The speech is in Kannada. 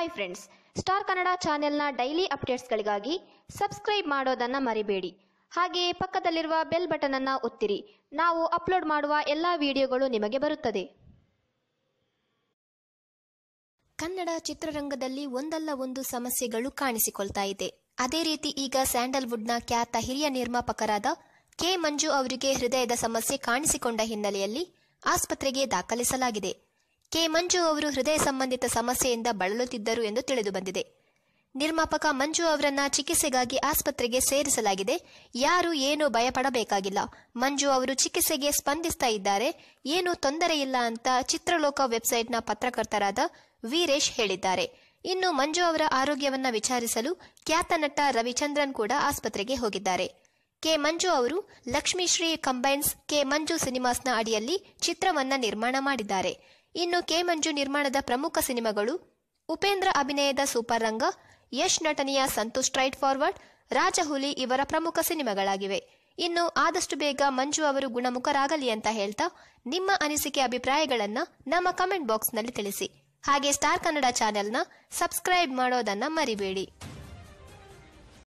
ಹಾಯ್ ಫ್ರೆಂಡ್ಸ್, ಸ್ಟಾರ್ ಕನ್ನಡ ಚಾನೆಲ್ನ ಡೈಲಿ ಅಪ್ಡೇಟ್ಸ್ಗಳಿಗಾಗಿ ಸಬ್ಸ್ಕ್ರೈಬ್ ಮಾಡೋದನ್ನು ಮರಿಬೇಡಿ. ಹಾಗೆಯೇ ಪಕ್ಕದಲ್ಲಿರುವ ಬೆಲ್ ಬಟನ್ ಅನ್ನು ಒತ್ತಿರಿ. ನಾವು ಅಪ್ಲೋಡ್ ಮಾಡುವ ಎಲ್ಲ ವಿಡಿಯೋಗಳು ನಿಮಗೆ ಬರುತ್ತದೆ. ಕನ್ನಡ ಚಿತ್ರರಂಗದಲ್ಲಿ ಒಂದಲ್ಲ ಒಂದು ಸಮಸ್ಯೆಗಳು ಕಾಣಿಸಿಕೊಳ್ತಾ ಇದೆ. ಅದೇ ರೀತಿ ಈಗ ಸ್ಯಾಂಡಲ್ವುಡ್ನ ಖ್ಯಾತ ಹಿರಿಯ ನಿರ್ಮಾಪಕರಾದ ಕೆ ಮಂಜು ಅವರಿಗೆ ಹೃದಯದ ಸಮಸ್ಯೆ ಕಾಣಿಸಿಕೊಂಡ ಹಿನ್ನೆಲೆಯಲ್ಲಿ ಆಸ್ಪತ್ರೆಗೆ ದಾಖಲಿಸಲಾಗಿದೆ. ಕೆ ಮಂಜು ಅವರು ಹೃದಯ ಸಂಬಂಧಿತ ಸಮಸ್ಯೆಯಿಂದ ಬಳಲುತ್ತಿದ್ದರು ಎಂದು ತಿಳಿದು ಬಂದಿದೆ. ನಿರ್ಮಾಪಕ ಮಂಜು ಅವರನ್ನ ಚಿಕಿತ್ಸೆಗಾಗಿ ಆಸ್ಪತ್ರೆಗೆ ಸೇರಿಸಲಾಗಿದೆ. ಯಾರು ಏನು ಭಯಪಡಬೇಕಾಗಿಲ್ಲ. ಮಂಜು ಅವರು ಚಿಕಿತ್ಸೆಗೆ ಸ್ಪಂದಿಸ್ತಾ ಇದ್ದಾರೆ, ಏನೂ ತೊಂದರೆ ಇಲ್ಲ ಅಂತ ಚಿತ್ರಲೋಕ ವೆಬ್ಸೈಟ್ನ ಪತ್ರಕರ್ತರಾದ ವೀರೇಶ್ ಹೇಳಿದ್ದಾರೆ. ಇನ್ನು ಮಂಜು ಅವರ ಆರೋಗ್ಯವನ್ನ ವಿಚಾರಿಸಲು ಖ್ಯಾತ ನಟ ರವಿಚಂದ್ರನ್ ಕೂಡ ಆಸ್ಪತ್ರೆಗೆ ಹೋಗಿದ್ದಾರೆ. ಕೆ ಮಂಜು ಅವರು ಲಕ್ಷ್ಮೀಶ್ರೀ ಕಂಬೈನ್ಸ್ ಕೆ ಮಂಜು ಸಿನಿಮಾಸ್ನ ಅಡಿಯಲ್ಲಿ ಚಿತ್ರವನ್ನ ನಿರ್ಮಾಣ ಮಾಡಿದ್ದಾರೆ. ಇನ್ನು ಕೆ ಮಂಜು ನಿರ್ಮಾಣದ ಪ್ರಮುಖ ಸಿನಿಮಾಗಳು ಉಪೇಂದ್ರ ಅಭಿನಯದ ಸೂಪರ್ ರಂಗ, ಯಶ್ ನಟನೆಯ ಸಂತೋಷ್ ಸ್ಟ್ರೈಟ್ ಫಾರ್ವರ್ಡ್, ರಾಜಹುಲಿ ಇವರ ಪ್ರಮುಖ ಸಿನಿಮಾಗಳಾಗಿವೆ. ಇನ್ನು ಆದಷ್ಟು ಬೇಗ ಮಂಜು ಅವರು ಗುಣಮುಖರಾಗಲಿ ಅಂತ ಹೇಳ್ತಾ ನಿಮ್ಮ ಅನಿಸಿಕೆ ಅಭಿಪ್ರಾಯಗಳನ್ನ ನಮ್ಮ ಕಮೆಂಟ್ ಬಾಕ್ಸ್ ನಲ್ಲಿ ತಿಳಿಸಿ. ಹಾಗೆ ಸ್ಟಾರ್ ಕನ್ನಡ ಚಾನೆಲ್ನ ಸಬ್ಸ್ಕ್ರೈಬ್ ಮಾಡೋದನ್ನ ಮರಿಬೇಡಿ.